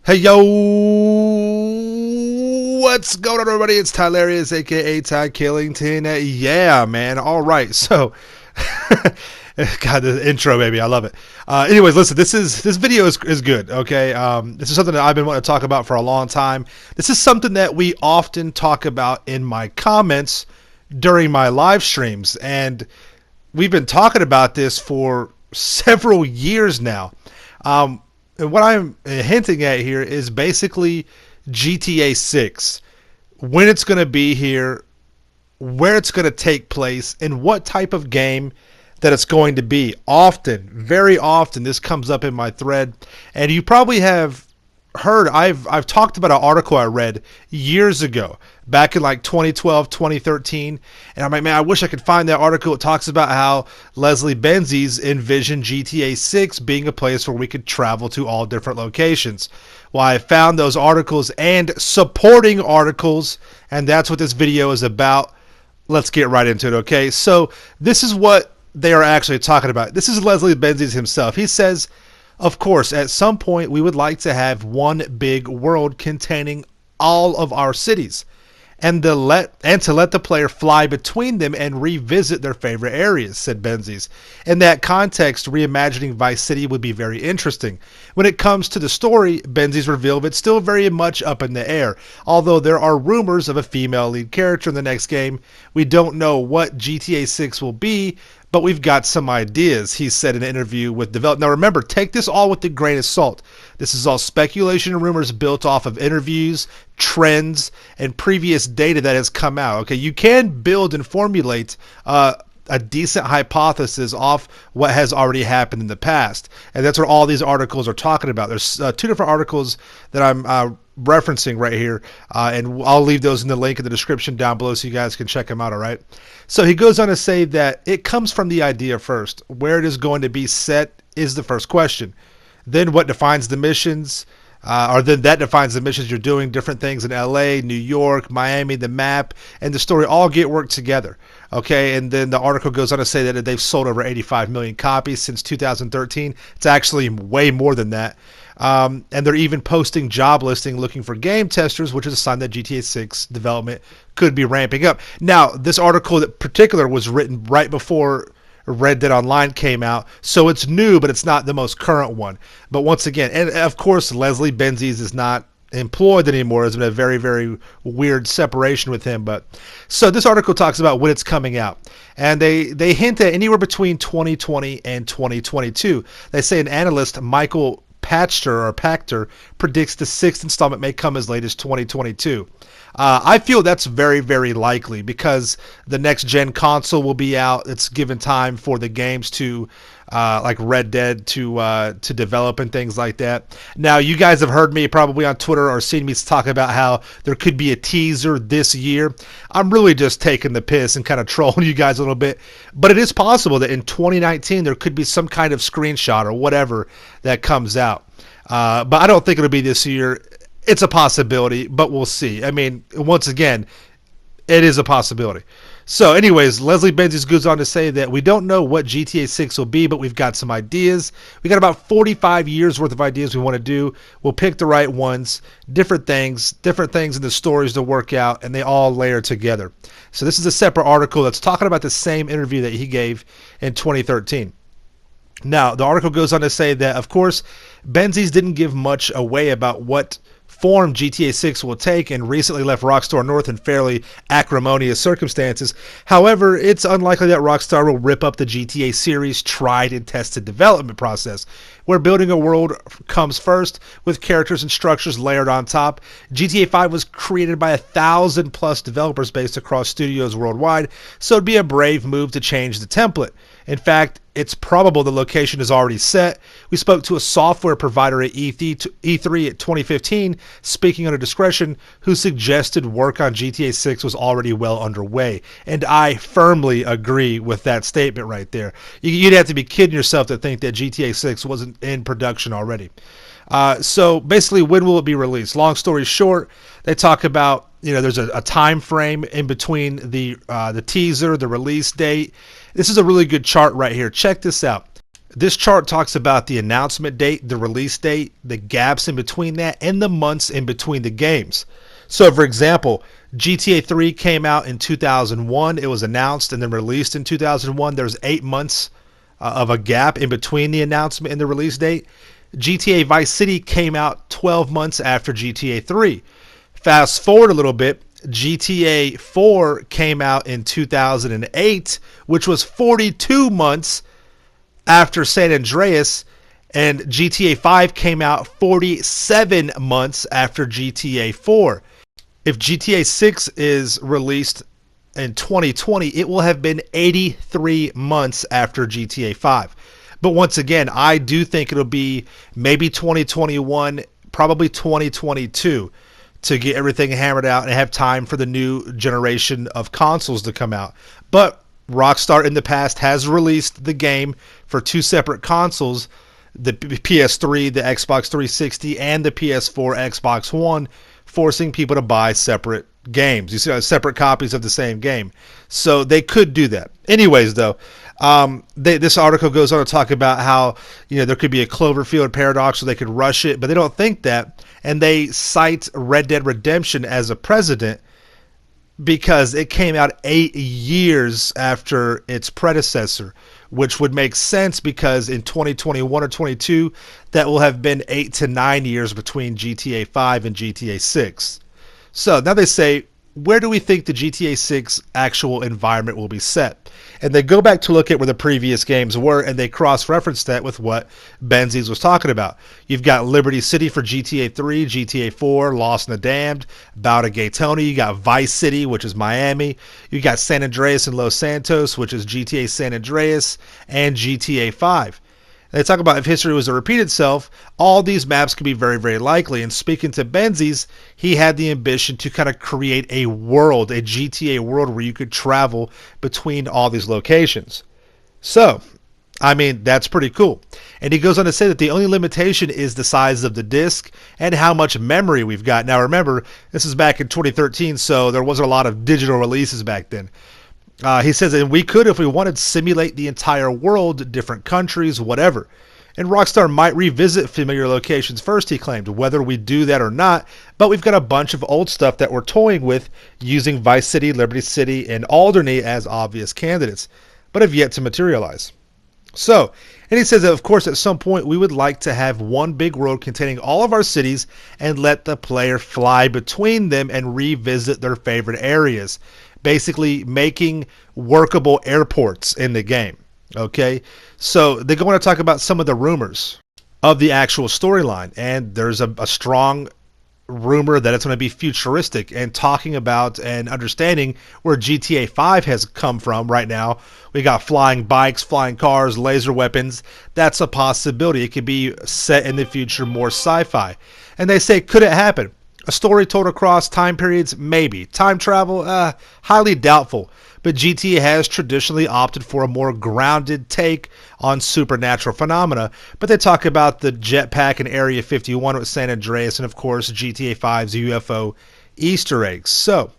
Hey yo, what's going on, everybody? It's Tylarious, aka Ty Killington. Yeah, man. All right, so God, the intro, baby, I love it. Anyways, listen, this video is good. Okay, this is something that I've been wanting to talk about for a long time. This is something that we often talk about in my comments during my live streams, and we've been talking about this for several years now. And what I'm hinting at here is basically GTA 6, when it's going to be here, where it's going to take place, and what type of game that it's going to be. Often, very often, this comes up in my thread, and you probably have heard, I've talked about an article I read years ago, back in like 2012, 2013, and I'm like, man, I wish I could find that article. It talks about how Leslie Benzies envisioned GTA 6 being a place where we could travel to all different locations. Well, I found those articles and supporting articles, and that's what this video is about. Let's get right into it, okay? So this is what they are actually talking about. This is Leslie Benzies himself. He says, of course, at some point we would like to have one big world containing all of our cities, and to let the player fly between them and revisit their favorite areas, said Benzies. In that context, reimagining Vice City would be very interesting. When it comes to the story, Benzies revealed it's still very much up in the air. Although there are rumors of a female lead character in the next game, we don't know what GTA 6 will be, but we've got some ideas, he said in an interview with Develop. Now remember, take this all with a grain of salt. This is all speculation and rumors built off of interviews, trends, and previous data that has come out. Okay, you can build and formulate a decent hypothesis off what has already happened in the past. And that's what all these articles are talking about. There's two different articles that I'm referencing right here, and I'll leave those in the link in the description down below so you guys can check them out, all right? So he goes on to say that it comes from the idea first. Where it is going to be set is the first question. Then what defines the missions, or then that defines the missions you're doing, different things in LA, New York, Miami, the map, and the story all get worked together. Okay, and then the article goes on to say that they've sold over 85 million copies since 2013. It's actually way more than that. And they're even posting job listing looking for game testers, which is a sign that GTA 6 development could be ramping up. Now, this article in particular was written right before Red Dead Online came out, so it's new, but it's not the most current one. But once again, and of course, Leslie Benzies is not employed anymore. There's been a very, very weird separation with him. But so this article talks about when it's coming out, and they hint at anywhere between 2020 and 2022. They say an analyst, Michael Pachter predicts the sixth installment may come as late as 2022. I feel that's very, very likely because the next gen console will be out. It's given time for the games to like Red Dead to develop and things like that. Now, you guys have heard me probably on Twitter or seen me talk about how there could be a teaser this year. I'm really just taking the piss and kind of trolling you guys a little bit, but it is possible that in 2019 there could be some kind of screenshot or whatever that comes out. But I don't think it'll be this year. It's a possibility, but we'll see. I mean, once again, it is a possibility. So anyways, Leslie Benzies goes on to say that we don't know what GTA 6 will be, but we've got some ideas. We got about 45 years worth of ideas we want to do. We'll pick the right ones, different things in the stories to work out, and they all layer together. So this is a separate article that's talking about the same interview that he gave in 2013. Now, the article goes on to say that, of course, Benzies didn't give much away about what form GTA 6 will take and recently left Rockstar North in fairly acrimonious circumstances. However, it's unlikely that Rockstar will rip up the GTA series' tried and tested development process, where building a world comes first with characters and structures layered on top. GTA 5 was created by 1,000 plus developers based across studios worldwide, so it'd be a brave move to change the template. In fact, it's probable the location is already set. We spoke to a software provider at E3 at 2015, speaking under discretion, who suggested work on GTA 6 was already well underway. And I firmly agree with that statement right there. You'd have to be kidding yourself to think that GTA 6 wasn't in production already. So basically, when will it be released? Long story short, they talk about, there's a time frame in between the teaser, the release date. This is a really good chart right here. Check this out. This chart talks about the announcement date, the release date, the gaps in between that, and the months in between the games. So, for example, GTA 3 came out in 2001. It was announced and then released in 2001. There's 8 months of a gap in between the announcement and the release date. GTA Vice City came out 12 months after GTA 3. Fast forward a little bit, GTA 4 came out in 2008, which was 42 months after San Andreas, and GTA 5 came out 47 months after GTA 4. If GTA 6 is released in 2020, it will have been 83 months after GTA 5. But once again, I do think it'll be maybe 2021, probably 2022 to get everything hammered out and have time for the new generation of consoles to come out. But Rockstar in the past has released the game for 2 separate consoles, the PS3, the Xbox 360, and the PS4, Xbox One, forcing people to buy separate games. You see, separate copies of the same game. So they could do that. Anyways, though, this article goes on to talk about how there could be a Cloverfield paradox, so they could rush it, but they don't think that, and they cite Red Dead Redemption as a precedent because it came out 8 years after its predecessor, which would make sense because in 2021 or 22, that will have been 8 to 9 years between GTA 5 and GTA 6. So now they say, where do we think the GTA 6 actual environment will be set? And they go back to look at where the previous games were, and they cross-reference that with what Benzies was talking about. You've got Liberty City for GTA 3, GTA 4, Lost and the Damned, Bow to Gaytona. You got Vice City, which is Miami. You got San Andreas and Los Santos, which is GTA San Andreas, and GTA 5. They talk about if history was to repeat itself, all these maps could be very, very likely. And speaking to Benzies, he had the ambition to kind of create a world, a GTA world where you could travel between all these locations. So, I mean, that's pretty cool. And he goes on to say that the only limitation is the size of the disc and how much memory we've got. Now, remember, this is back in 2013, so there wasn't a lot of digital releases back then. He says, and we could, if we wanted, simulate the entire world, different countries, whatever. And Rockstar might revisit familiar locations first, he claimed, whether we do that or not. But we've got a bunch of old stuff that we're toying with, using Vice City, Liberty City, and Alderney as obvious candidates, but have yet to materialize. So, and he says that, of course, at some point we would like to have one big world containing all of our cities and let the player fly between them and revisit their favorite areas. Basically making workable airports in the game. Okay, so they go on to talk about some of the rumors of the actual storyline, and there's a strong rumor that it's going to be futuristic, and talking about and understanding where GTA 5 has come from right now. We got flying bikes, flying cars, laser weapons. That's a possibility. It could be set in the future, more sci-fi. And they say, could it happen? A story told across time periods? Maybe. Time travel? Highly doubtful. But GTA has traditionally opted for a more grounded take on supernatural phenomena. But they talk about the jetpack in Area 51 with San Andreas, and of course GTA 5's UFO Easter eggs. So,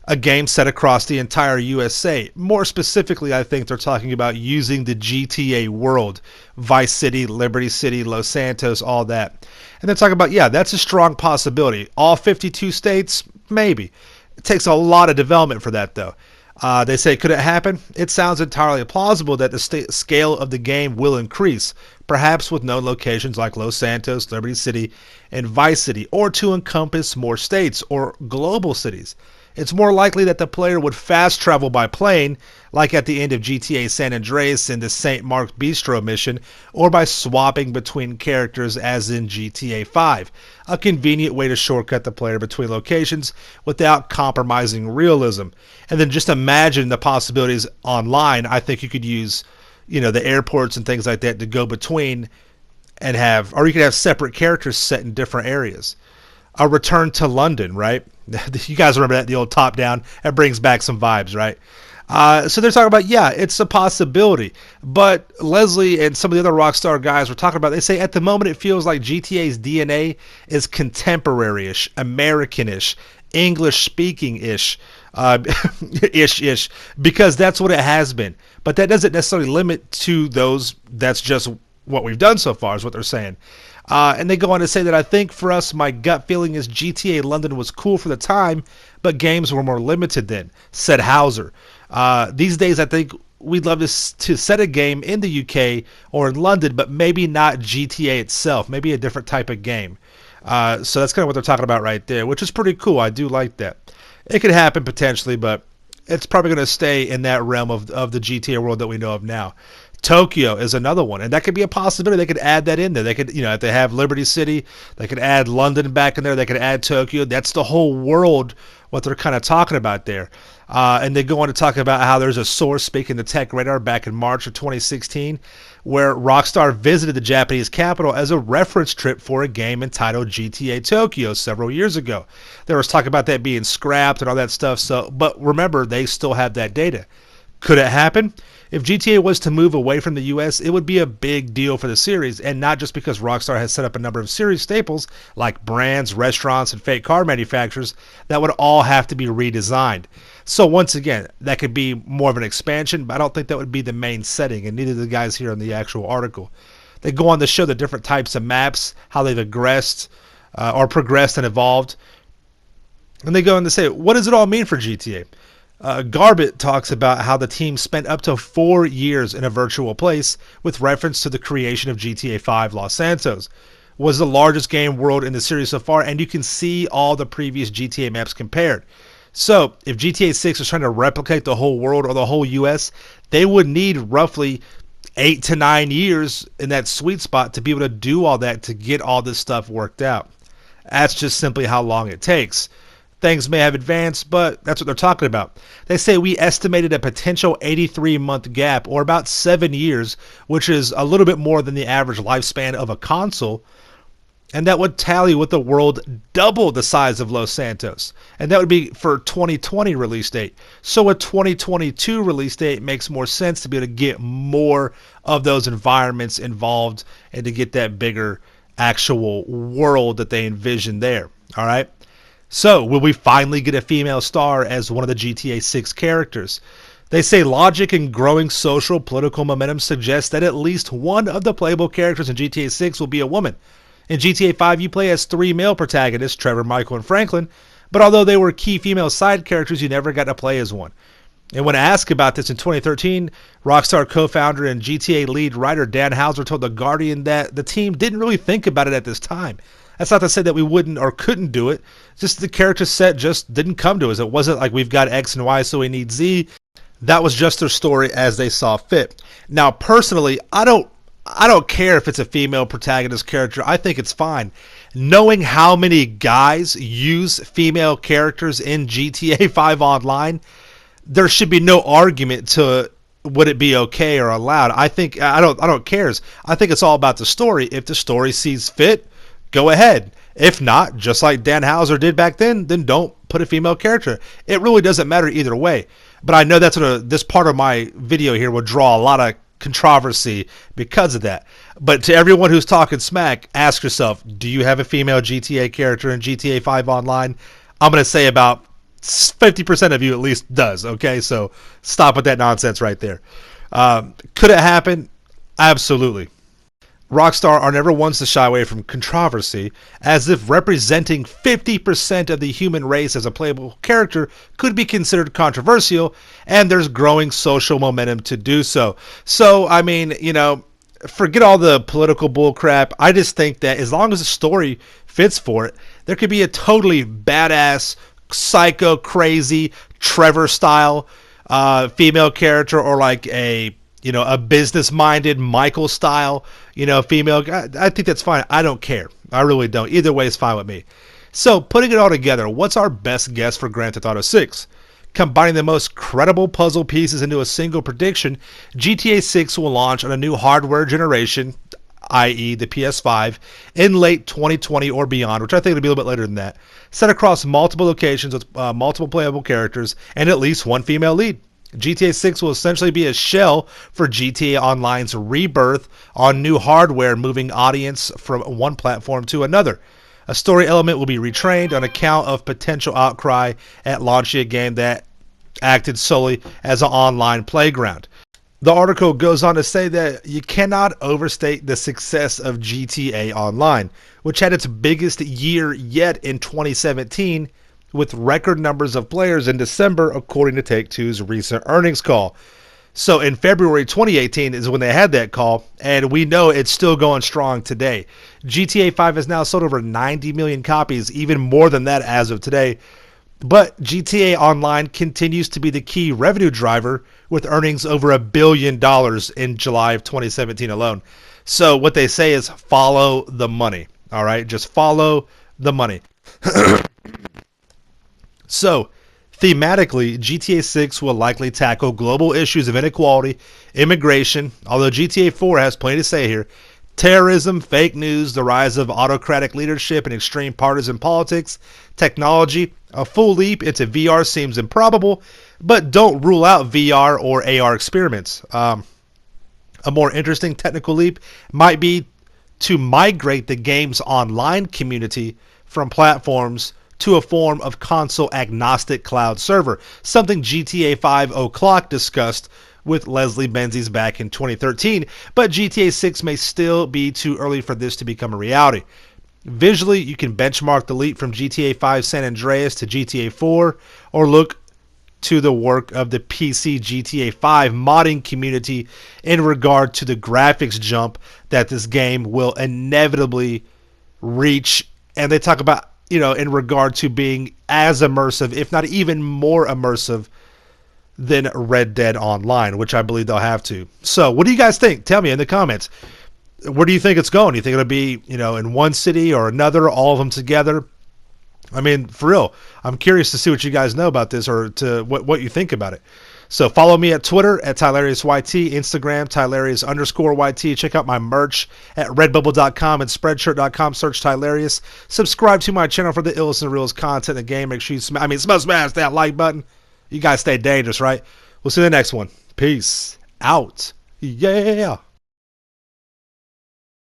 a game set across the entire USA. More specifically, I think they're talking about using the GTA world. Vice City, Liberty City, Los Santos, all that. And they're talking about, yeah, that's a strong possibility. All 52 states? Maybe. It takes a lot of development for that, though. They say, could it happen? It sounds entirely plausible that the scale of the game will increase, perhaps with known locations like Los Santos, Liberty City, and Vice City, or to encompass more states or global cities. It's more likely that the player would fast travel by plane, like at the end of GTA San Andreas in the St. Mark's Bistro mission, or by swapping between characters as in GTA 5, a convenient way to shortcut the player between locations without compromising realism. And then just imagine the possibilities online. I think you could use, the airports and things like that to go between and have, or you could have separate characters set in different areas. A return to London, right? You guys remember that, the old top down? That brings back some vibes, right? So they're talking about, yeah, it's a possibility. But Leslie and some of the other Rockstar guys were talking about, they say at the moment it feels like GTA's DNA is contemporary-ish, American-ish, English-speaking-ish. ish, because that's what it has been. But that doesn't necessarily limit to those. That's just what we've done so far, is what they're saying. And they go on to say that I think for us, my gut feeling is GTA London was cool for the time, but games were more limited then, said Hauser. These days, I think we'd love to set a game in the UK or in London, but maybe not GTA itself, maybe a different type of game. So that's kind of what they're talking about right there, which is pretty cool. I do like that. It could happen potentially, but it's probably going to stay in that realm of the GTA world that we know of now. Tokyo is another one, and that could be a possibility. They could add that in there. They could, if they have Liberty City, they could add London back in there. They could add Tokyo. That's the whole world, what they're kind of talking about there. And they go on to talk about how there's a source speaking to Techradar back in March of 2016, where Rockstar visited the Japanese capital as a reference trip for a game entitled GTA Tokyo several years ago. There was talk about that being scrapped and all that stuff. But remember, they still have that data. Could it happen? If GTA was to move away from the US, it would be a big deal for the series, and not just because Rockstar has set up a number of series staples like brands, restaurants, and fake car manufacturers that would all have to be redesigned. So once again, that could be more of an expansion, but I don't think that would be the main setting, and neither do the guys here in the actual article. They go on to show the different types of maps, how they've progressed and evolved. And they go on to say, what does it all mean for GTA? Garbett talks about how the team spent up to 4 years in a virtual place with reference to the creation of GTA 5 Los Santos. Was the largest game world in the series so far, and you can see all the previous GTA maps compared. So, if GTA 6 is trying to replicate the whole world or the whole US, they would need roughly 8 to 9 years in that sweet spot to be able to do all that, to get all this stuff worked out. That's just simply how long it takes. Things may have advanced, but that's what they're talking about. They say we estimated a potential 83-month gap, or about 7 years, which is a little bit more than the average lifespan of a console, and that would tally with the world double the size of Los Santos, and that would be for 2020 release date. So a 2022 release date makes more sense to be able to get more of those environments involved and to get that bigger actual world that they envision there. All right. So, will we finally get a female star as one of the GTA 6 characters? They say logic and growing social political momentum suggests that at least one of the playable characters in GTA 6 will be a woman. In GTA 5, you play as 3 male protagonists, Trevor, Michael, and Franklin, but although they were key female side characters, you never got to play as one. And when asked about this in 2013, Rockstar co-founder and GTA lead writer Dan Houser told The Guardian that the team didn't really think about it at this time. That's not to say that we wouldn't or couldn't do it. Just the character set just didn't come to us. It wasn't like we've got X and Y, so we need Z. That was just their story as they saw fit. Now, personally, I don't care if it's a female protagonist character. I think it's fine. Knowing how many guys use female characters in GTA 5 Online, there should be no argument to would it be okay or allowed. I don't care. I think it's all about the story. If the story sees fit, go ahead. If not, just like Dan Houser did back then don't put a female character. It really doesn't matter either way. But I know that's this part of my video here will draw a lot of controversy because of that. But to everyone who's talking smack, ask yourself, do you have a female GTA character in GTA 5 Online? I'm going to say about 50% of you at least does. Okay, so stop with that nonsense right there. Could it happen? Absolutely. Rockstar are never ones to shy away from controversy, as if representing 50% of the human race as a playable character could be considered controversial, and there's growing social momentum to do so. So, I mean, forget all the political bullcrap. I just think that as long as the story fits for it, there could be a totally badass, psycho, crazy, Trevor-style female character, or like a business-minded Michael style, female. I think that's fine. I don't care. I really don't. Either way is fine with me. So, putting it all together, what's our best guess for Grand Theft Auto 6? Combining the most credible puzzle pieces into a single prediction, GTA 6 will launch on a new hardware generation, i.e. the PS5, in late 2020 or beyond, which I think will be a little bit later than that, set across multiple locations with multiple playable characters and at least one female lead. GTA 6 will essentially be a shell for GTA Online's rebirth on new hardware, moving audience from one platform to another. A story element will be retrained on account of potential outcry at launching a game that acted solely as an online playground. The article goes on to say that you cannot overstate the success of GTA Online, which had its biggest year yet in 2017 with record numbers of players in December, according to Take-Two's recent earnings call. So in February 2018 is when they had that call, and we know it's still going strong today. GTA 5 has now sold over 90 million copies, even more than that as of today. But GTA Online continues to be the key revenue driver with earnings over $1 billion in July of 2017 alone. So what they say is follow the money. All right, just follow the money. So thematically, GTA 6 will likely tackle global issues of inequality, immigration, although GTA 4 has plenty to say here, terrorism, fake news, the rise of autocratic leadership and extreme partisan politics, technology. A full leap into VR seems improbable, but don't rule out VR or AR experiments. A more interesting technical leap might be to migrate the game's online community from platforms to a form of console-agnostic cloud server, something GTA 5 O'Clock discussed with Leslie Benzies back in 2013, but GTA 6 may still be too early for this to become a reality. Visually, you can benchmark the leap from GTA 5 San Andreas to GTA 4, or look to the work of the PC GTA 5 modding community in regard to the graphics jump that this game will inevitably reach. And they talk about, in regard to being as immersive, if not even more immersive than Red Dead Online, which I believe they'll have to. So what do you guys think? Tell me in the comments. Where do you think it's going? Do you think it'll be, in one city or another, all of them together? I mean, for real, I'm curious to see what you guys know about this, or to what you think about it. So follow me at Twitter at TylariousYT, Instagram Tylarious_YT. Check out my merch at redbubble.com and spreadshirt.com. Search Tylarious. Subscribe to my channel for the illest and realest content in the game. Make sure you smash that like button. You guys stay dangerous, right? We'll see you in the next one. Peace out. Yeah.